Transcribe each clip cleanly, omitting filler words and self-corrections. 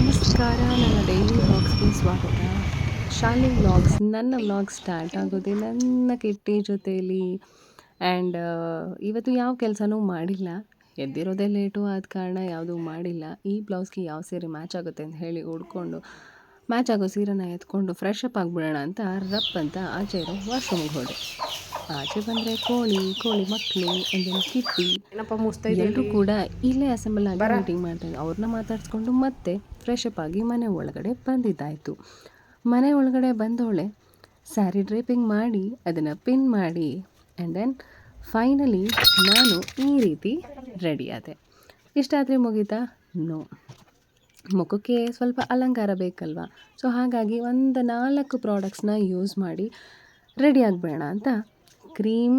ನಮಸ್ಕಾರ. ನನ್ನ ಡೈಲಿ ವ್ಲಾಗ್ಸ್‌ಗೆ ಸ್ವಾಗತ. ಶಾಲೆ ವ್ಲಾಗ್ಸ್ ನನ್ನ ವ್ಲಾಗ್ ಸ್ಟಾರ್ಟ್ ಆಗೋದೇ ನನ್ನ ಕಿಟ್ಟಿ ಜೊತೆಯಲ್ಲಿ. ಆ್ಯಂಡ್ ಇವತ್ತು ಯಾವ ಕೆಲಸನೂ ಮಾಡಿಲ್ಲ. ಎದ್ದಿರೋದೇ ಲೇಟು ಆದ ಕಾರಣ ಯಾವುದೂ ಮಾಡಿಲ್ಲ. ಈ ಬ್ಲೌಸ್‌ಗೆ ಯಾವ ಸೀರೆ ಮ್ಯಾಚ್ ಆಗುತ್ತೆ ಅಂತ ಹೇಳಿ ಹುಡ್ಕೊಂಡು ಮ್ಯಾಚ್ ಆಗೋ ಸೀರೆನ ಎತ್ಕೊಂಡು ಫ್ರೆಶ್ ಅಪ್ ಆಗಿಬಿಡೋಣ ಅಂತ ರಪ್ ಅಂತ ಆಚೆ ಇರೋ ವಾಶ್ರೂಮಿಗೆ ಹೋದೆ. ಆಚೆ ಬಂದರೆ ಕೋಳಿ ಮಕ್ಕಳು ಒಂದೊಂದು ಕಿಟ್ಟಿ ಎಲ್ಲರೂ ಕೂಡ ಇಲ್ಲೇ ಅಸೆಂಬಲ್ ಆಗಿ ಮೀಟಿಂಗ್ ಮಾಡ್ತಾಯಿದ್ರು. ಅವ್ರನ್ನ ಮಾತಾಡಿಸ್ಕೊಂಡು ಮತ್ತೆ ಫ್ರೆಶ್ ಅಪ್ ಆಗಿ ಮನೆ ಒಳಗಡೆ ಬಂದಿದ್ದಾಯಿತು. ಮನೆ ಒಳಗಡೆ ಬಂದವಳೆ ಸ್ಯಾರಿ ಡ್ರೇಪಿಂಗ್ ಮಾಡಿ ಅದನ್ನು ಪಿನ್ ಮಾಡಿ ಆ್ಯಂಡ್ ದೆನ್ ಫೈನಲಿ ನಾನು ಈ ರೀತಿ ರೆಡಿ ಆದೆ. ಇಷ್ಟಾದರೆ ಮುಗೀತಾ? ನೋ. ಮುಖಕ್ಕೆ ಸ್ವಲ್ಪ ಅಲಂಕಾರ ಬೇಕಲ್ವ. ಸೊ ಹಾಗಾಗಿ ಒಂದು 4 ಪ್ರಾಡಕ್ಟ್ಸ್ನ ಯೂಸ್ ಮಾಡಿ ರೆಡಿ ಆಗಿಬಿಡೋಣ ಅಂತ ಕ್ರೀಮ್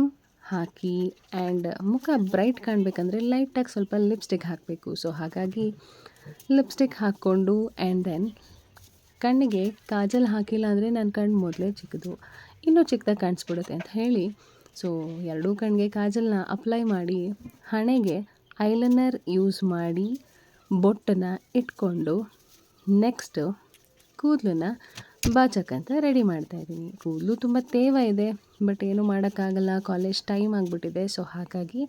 ಹಾಕಿ ಆ್ಯಂಡ್ ಮುಖ ಬ್ರೈಟ್ ಕಾಣಬೇಕಂದ್ರೆ ಲೈಟಾಗಿ ಸ್ವಲ್ಪ ಲಿಪ್ಸ್ಟಿಕ್ ಹಾಕಬೇಕು. ಸೊ ಹಾಗಾಗಿ ಲಿಪ್ಸ್ಟಿಕ್ ಹಾಕ್ಕೊಂಡು ಆ್ಯಂಡ್ ದೆನ್ ಕಣ್ಣಿಗೆ ಕಾಜಲ್ ಹಾಕಿಲ್ಲ ಅಂದರೆ ನನ್ನ ಕಣ್ಣು ಮೊದಲೇ ಚಿಕ್ಕದು, ಇನ್ನೂ ಚಿಕ್ಕದಾಗಿ ಕಾಣಿಸ್ಬಿಡುತ್ತೆ ಅಂತ ಹೇಳಿ ಸೊ ಎರಡೂ ಕಣ್ಣಿಗೆ ಕಾಜಲ್ನ ಅಪ್ಲೈ ಮಾಡಿ ಹಣೆಗೆ ಐಲೈನರ್ ಯೂಸ್ ಮಾಡಿ ಬೊಟ್ಟನ್ನು ಇಟ್ಕೊಂಡು ನೆಕ್ಸ್ಟು ಕೂದಲನ್ನ ಬಾಚಕ್ಕಂತ ರೆಡಿ ಮಾಡ್ತಾಯಿದ್ದೀನಿ. ಕೂದಲು ತುಂಬ ತೇವ ಇದೆ, ಬಟ್ ಏನೂ ಮಾಡೋಕ್ಕಾಗಲ್ಲ, ಕಾಲೇಜ್ ಟೈಮ್ ಆಗಿಬಿಟ್ಟಿದೆ. ಸೊ ಹಾಗಾಗಿ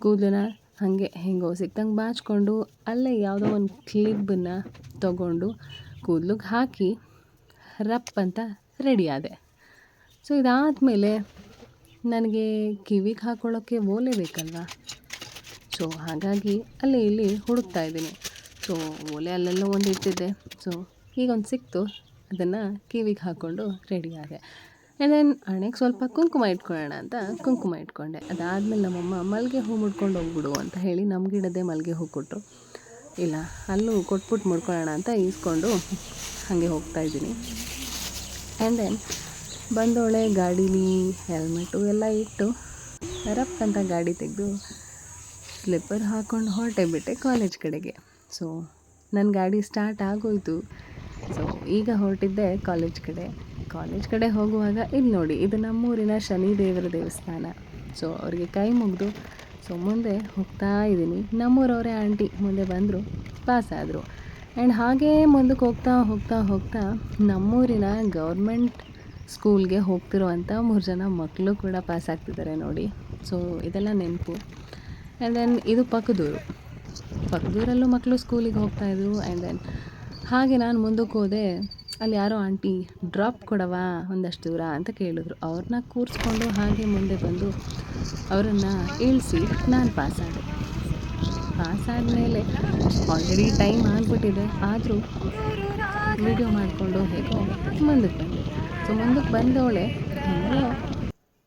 ಕೂದಲನ್ನ ಹಾಗೆ ಹೆಂಗೋ ಸಿಕ್ತಂಗೆ ಬಾಚಿಕೊಂಡು ಅಲ್ಲೇ ಯಾವುದೋ ಒಂದು ಕ್ಲಿಪ್ಪನ್ನು ತೊಗೊಂಡು ಕೂದಲಿಗೆ ಹಾಕಿ ರಪ್ ಅಂತ ರೆಡಿ ಆದೆ. ಸೊ ಇದಾದಮೇಲೆ ನನಗೆ ಕಿವಿಗೆ ಹಾಕ್ಕೊಳ್ಳೋಕ್ಕೆ ಓಲೆ ಬೇಕಲ್ವ. ಸೊ ಹಾಗಾಗಿ ಅಲ್ಲಿ ಇಲ್ಲಿ ಹುಡುಕ್ತಾ ಇದ್ದೀನಿ. ಸೊ ಓಲೆ ಅಲ್ಲೆಲ್ಲ ಒಂದು ಇಟ್ಟಿದ್ದೆ. ಸೊ ಈಗೊಂದು ಸಿಕ್ತು, ಅದನ್ನು ಕಿವಿಗೆ ಹಾಕ್ಕೊಂಡು ರೆಡಿ ಆದೆ. ಆ್ಯಂಡ್ ದೆನ್ ಹಣೆಗೆ ಸ್ವಲ್ಪ ಕುಂಕುಮ ಇಟ್ಕೊಳ್ಳೋಣ ಅಂತ ಕುಂಕುಮ ಇಟ್ಕೊಂಡೆ. ಅದಾದಮೇಲೆ ನಮ್ಮಮ್ಮ ಮಲ್ಲಿಗೆ ಹೂ ಮುಡ್ಕೊಂಡು ಹೋಗ್ಬಿಡು ಅಂತ ಹೇಳಿ ನಮ್ಮ ಗಿಡದೇ ಮಲ್ಲಿಗೆ ಹೂ ಕೊಟ್ಟರು. ಇಲ್ಲ ಅಲ್ಲೂ ಕೊಟ್ಬಿಟ್ಟು ಮುಡ್ಕೊಳ್ಳೋಣ ಅಂತ ಈಸ್ಕೊಂಡು ಹಾಗೆ ಹೋಗ್ತಾಯಿದ್ದೀನಿ. ಆ್ಯಂಡ್ ದೆನ್ ಬಂದವಳೆ ಗಾಡೀಲಿ ಹೆಲ್ಮೆಟು ಎಲ್ಲ ಇಟ್ಟು ರಪ್ ಅಂತ ಗಾಡಿ ತೆಗೆದು ಸ್ಲಿಪ್ಪರ್ ಹಾಕ್ಕೊಂಡು ಹೊರಟೆ ಬಿಟ್ಟೆ ಕಾಲೇಜ್ ಕಡೆಗೆ. ಸೊ ನನ್ನ ಗಾಡಿ ಸ್ಟಾರ್ಟ್ ಆಗೋಯ್ತು. ಸೊ ಈಗ ಹೊರಟಿದ್ದೆ ಕಾಲೇಜ್ ಕಡೆ ಹೋಗುವಾಗ ಇಲ್ಲಿ ನೋಡಿ, ಇದು ನಮ್ಮೂರಿನ ಶನಿದೇವರ ದೇವಸ್ಥಾನ. ಸೊ ಅವ್ರಿಗೆ ಕೈ ಮುಗಿದು ಸೊ ಮುಂದೆ ಹೋಗ್ತಾ ಇದ್ದೀನಿ. ನಮ್ಮೂರವರೇ ಆಂಟಿ ಮುಂದೆ ಬಂದರು, ಪಾಸ್ ಆದರು. ಆ್ಯಂಡ್ ಹಾಗೇ ಮುಂದಕ್ಕೆ ಹೋಗ್ತಾ ನಮ್ಮೂರಿನ ಗೌರ್ಮೆಂಟ್ ಸ್ಕೂಲ್ಗೆ ಹೋಗ್ತಿರುವಂಥ 3 ಜನ ಮಕ್ಕಳು ಕೂಡ ಪಾಸ್ ಆಗ್ತಿದ್ದಾರೆ ನೋಡಿ. ಸೊ ಇದೆಲ್ಲ ನೆನಪು. ಆ್ಯಂಡ್ ದೆನ್ ಇದು ಪಕ್ಕದೂರಲ್ಲೂ ಮಕ್ಕಳು ಸ್ಕೂಲಿಗೆ ಹೋಗ್ತಾಯಿದ್ರು. ಆ್ಯಂಡ್ ದೆನ್ ಹಾಗೆ ನಾನು ಮುಂದಕ್ಕೆ ಹೋದೆ. ಅಲ್ಲಿ ಯಾರೋ ಆಂಟಿ ಡ್ರಾಪ್ ಕೊಡವಾ ಒಂದಷ್ಟು ದೂರ ಅಂತ ಕೇಳಿದ್ರು. ಅವ್ರನ್ನ ಕೂರಿಸ್ಕೊಂಡು ಹಾಗೆ ಮುಂದೆ ಬಂದು ಅವರನ್ನು ಇಳಿಸಿ ನಾನು ಪಾಸ್ ಆದಮೇಲೆ ಆಲ್ರೆಡಿ ಟೈಮ್ ಆಗಿಬಿಟ್ಟಿದೆ. ಆದರೂ ವಿಡಿಯೋ ಮಾಡಿಕೊಂಡು ಹೇಗೋ ಮುಂದಕ್ಕೆ ಬಂದೆ. ಸೊ ಮುಂದಕ್ಕೆ ಬಂದವಳೆ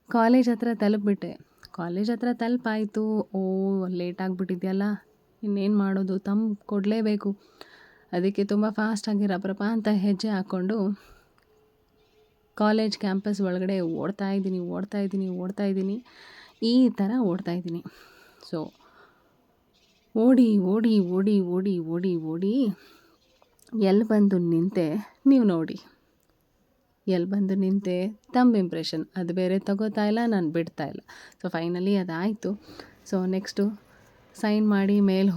ಕಾಲೇಜ್ ಹತ್ರ ತಲುಪಿಬಿಟ್ಟೆ. ಕಾಲೇಜ್ ಹತ್ರ ತಲುಪಾಯಿತು. ಲೇಟ್ ಆಗಿಬಿಟ್ಟಿದೆಯಲ್ಲ, ಇನ್ನೇನು ಮಾಡೋದು, ಕೊಡಲೇಬೇಕು. ಅದಕ್ಕೆ ತುಂಬ ಫಾಸ್ಟಾಗಿ ರಪ್ರಪ ಅಂತ ಹೆಜ್ಜೆ ಹಾಕ್ಕೊಂಡು ಕಾಲೇಜ್ ಕ್ಯಾಂಪಸ್ ಒಳಗಡೆ ಓಡ್ತಾ ಇದ್ದೀನಿ. ಈ ಥರ ಓಡ್ತಾ ಇದ್ದೀನಿ. ಸೊ ಓಡಿ ಎಲ್ಲಿ ಬಂದು ನಿಂತೆ ನೀವು ನೋಡಿ. ತಮ್ಮ ಇಂಪ್ರೆಷನ್ ಅದು ಬೇರೆ ತಗೋತಾ ಇಲ್ಲ, ನಾನು ಬಿಡ್ತಾ ಇಲ್ಲ. ಸೊ ಫೈನಲಿ ಅದಾಯಿತು. ಸೊ ನೆಕ್ಸ್ಟು ಸೈನ್ ಮಾಡಿ ಮೇಲೆ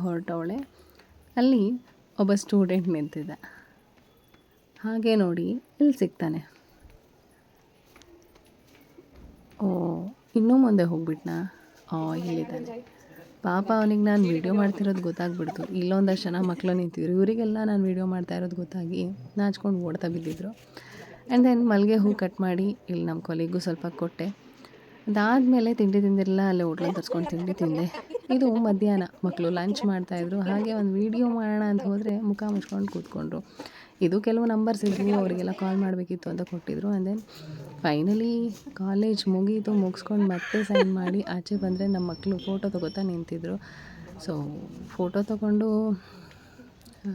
ಹೊರಟವಳೆ. ಅಲ್ಲಿ ಒಬ್ಬ ಸ್ಟೂಡೆಂಟ್ ನಿಂತಿದ್ದ. ಹಾಗೆ ನೋಡಿ ಇಲ್ಲಿ ಸಿಗ್ತಾನೆ. ಇನ್ನೂ ಮುಂದೆ ಹೋಗ್ಬಿಟ್ನಾ? ಇಲ್ಲಿದ್ದಾನೆ. ಪಾಪ ಅವನಿಗೆ ನಾನು ವೀಡಿಯೋ ಮಾಡ್ತಿರೋದು ಗೊತ್ತಾಗ್ಬಿಡ್ತು. ಇಲ್ಲೊಂದಷ್ಟು ಜನ ಮಕ್ಕಳು ನಿಂತಿದ್ರು. ಇವರಿಗೆಲ್ಲ ನಾನು ವೀಡಿಯೋ ಮಾಡ್ತಾ ಇರೋದು ಗೊತ್ತಾಗಿ ನಾಚ್ಕೊಂಡು ಓಡ್ತಾ ಬಿದ್ದಿದ್ರು. ಆ್ಯಂಡ್ ದೆನ್ ಮಲ್ಲಿಗೆ ಹೂ ಕಟ್ ಮಾಡಿ ಇಲ್ಲಿ ನಮ್ಮ ಕೊಲಿಗೂ ಸ್ವಲ್ಪ ಕೊಟ್ಟೆ. ಅದಾದಮೇಲೆ ತಿಂಡಿ ತಿಂದಿರಲಿಲ್ಲ, ಅಲ್ಲೇ ಹೋಟ್ಲಲ್ಲಿ ತರಿಸ್ಕೊಂಡು ತಿಂಡಿ ತಿಂದೆ. ಇದು ಮಧ್ಯಾಹ್ನ ಮಕ್ಕಳು ಲಂಚ್ ಮಾಡ್ತಾಯಿದ್ರು. ಹಾಗೆ ಒಂದು ವೀಡಿಯೋ ಮಾಡೋಣ ಅಂತ ಹೋದರೆ ಮುಖ ಮುಚ್ಕೊಂಡು ಕೂತ್ಕೊಂಡ್ರು. ಇದು ಕೆಲವು ನಂಬರ್ಸ್ ಇದ್ವು, ಅವರಿಗೆಲ್ಲ ಕಾಲ್ ಮಾಡಬೇಕಿತ್ತು ಅಂತ ಕೊಟ್ಟಿದ್ರು. ಆ್ಯಂಡ್ ದೆನ್ ಫೈನಲಿ ಕಾಲೇಜ್ ಮುಗಿಸ್ಕೊಂಡು ಮತ್ತೆ ಸೈನ್ ಮಾಡಿ ಆಚೆ ಬಂದರೆ ನಮ್ಮ ಮಕ್ಕಳು ಫೋಟೋ ತೊಗೋತಾ ನಿಂತಿದ್ರು. ಸೊ ಫೋಟೋ ತೊಗೊಂಡು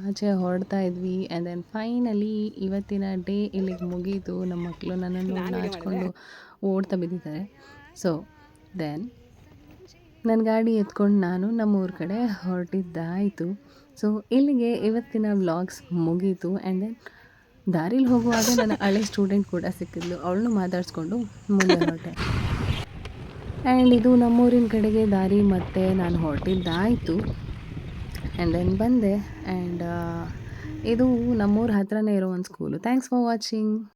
ಆಚೆ ಹೊರಡ್ತಾ ಇದ್ವಿ. ಆ್ಯಂಡ್ ದೆನ್ ಫೈನಲಿ ಇವತ್ತಿನ ಡೇ ಇಲ್ಲಿಗೆ ಮುಗೀತು. ನಮ್ಮ ಮಕ್ಕಳು ನನ್ನನ್ನು ನಾಚಿಕೊಂಡು ಓಡ್ತಾ ಬಿದ್ದಿದ್ದಾರೆ. ಸೊ ದೆನ್ ನನ್ನ ಗಾಡಿ ಎತ್ಕೊಂಡು ನಾನು ನಮ್ಮೂರ ಕಡೆ ಹೊರಟಿದ್ದಾಯಿತು. ಸೊ ಇಲ್ಲಿಗೆ ಇವತ್ತಿನ ವ್ಲಾಗ್ಸ್ ಮುಗೀತು. ಆ್ಯಂಡ್ ದೆನ್ ದಾರಿಲಿ ಹೋಗುವಾಗ ನನ್ನ ಹಳೆ ಸ್ಟೂಡೆಂಟ್ ಕೂಡ ಸಿಕ್ಕಿದ್ಲು. ಅವಳನ್ನು ಮಾತಾಡಿಸ್ಕೊಂಡು ಮುಂದೆ ಹೊರಟೆ. ಆ್ಯಂಡ್ ಇದು ನಮ್ಮೂರಿನ ಕಡೆಗೆ ದಾರಿ. ಮತ್ತು ನಾನು ಹೊರಟಿದ್ದಾಯಿತು. ಆ್ಯಂಡ್ ದೆನ್ ಬಂದೆ ಆ್ಯಂಡ್ ಇದು ನಮ್ಮೂರ ಹತ್ರನೇ ಇರೋ ಒಂದು ಸ್ಕೂಲು. Thanks for watching.